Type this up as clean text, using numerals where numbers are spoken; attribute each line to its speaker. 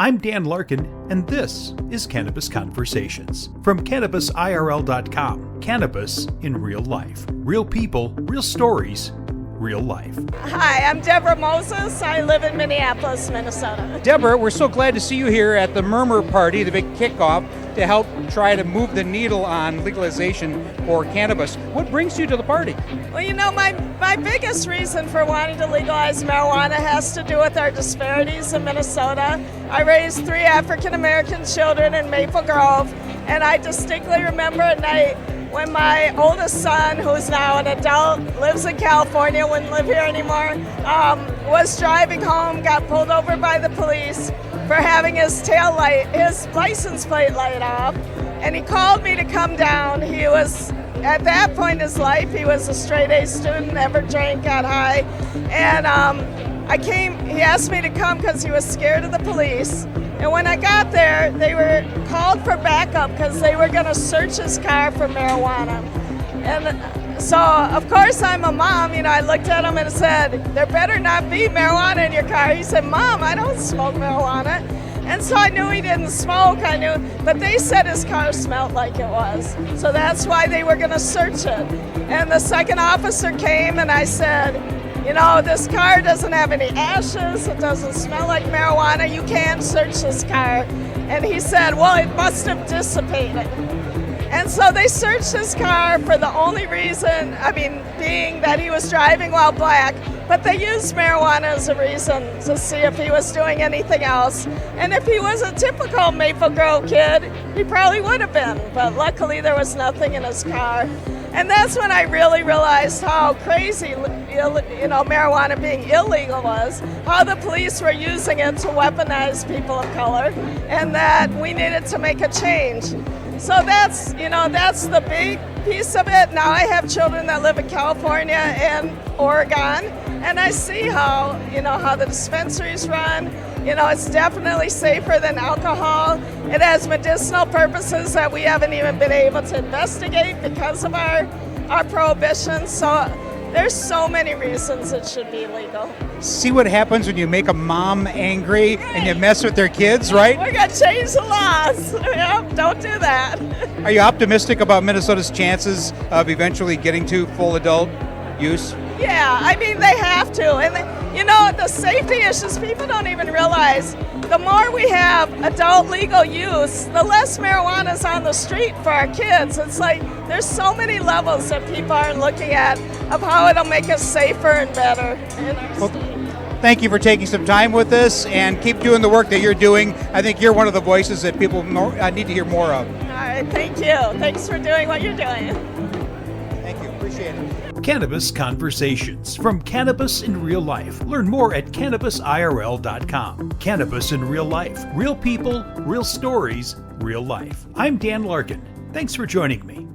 Speaker 1: I'm Dan Larkin, and this is Cannabis Conversations from CannabisIRL.com. Cannabis in real life. Real people, real stories, real life.
Speaker 2: Hi, I'm Debra Moses. I live in Minneapolis, Minnesota.
Speaker 3: Debra, we're so glad to see you here at the Murmur Party, the big kickoff to help try to move the needle on legalization for cannabis. What brings you to the party?
Speaker 2: Well, you know, my biggest reason for wanting to legalize marijuana has to do with our disparities in Minnesota. I raised 3 African American children in Maple Grove, and I distinctly remember a night when my oldest son, who's now an adult, lives in California, wouldn't live here anymore, was driving home, got pulled over by the police for having his license plate light off, and he called me to come down. He was, at that point in his life, he was a straight A student, never drank, got high, and he asked me to come because he was scared of the police. And when I got there, they were called for backup because they were going to search his car for marijuana. And so, of course, I'm a mom. You know, I looked at him and said, there better not be marijuana in your car. He said, Mom, I don't smoke marijuana. And so I knew he didn't smoke, but they said his car smelled like it was. So that's why they were going to search it. And the second officer came and I said, you know, this car doesn't have any ashes, it doesn't smell like marijuana, you can't search this car. And he said, well, it must have dissipated. And so they searched his car for the only reason, being that he was driving while black, but they used marijuana as a reason to see if he was doing anything else. And if he was a typical Maple Grove kid, he probably would have been, but luckily there was nothing in his car. And that's when I really realized how crazy, marijuana being illegal was, how the police were using it to weaponize people of color, and that we needed to make a change. So that's the big piece of it. Now I have children that live in California and Oregon, and I see how the dispensaries run. You know, it's definitely safer than alcohol. It has medicinal purposes that we haven't even been able to investigate because of our prohibition. So there's so many reasons it should be legal.
Speaker 3: See what happens when you make a mom angry and you mess with their kids, right?
Speaker 2: We're going to change the laws. Yep, don't do that.
Speaker 3: Are you optimistic about Minnesota's chances of eventually getting to full adult use?
Speaker 2: Yeah, they have to. And the safety issues, people don't even realize, the more we have adult legal use, the less marijuana is on the street for our kids. It's like there's so many levels that people aren't looking at of how it'll make us safer and better in our state.
Speaker 3: Thank you for taking some time with us, and keep doing the work that you're doing. I think you're one of the voices that people need to hear more of.
Speaker 2: All right, thank you. Thanks for doing what you're doing.
Speaker 3: Thank you, appreciate it.
Speaker 1: Cannabis Conversations from Cannabis in Real Life. Learn more at CannabisIRL.com. Cannabis in real life. Real people, real stories, real life. I'm Dan Larkin. Thanks for joining me.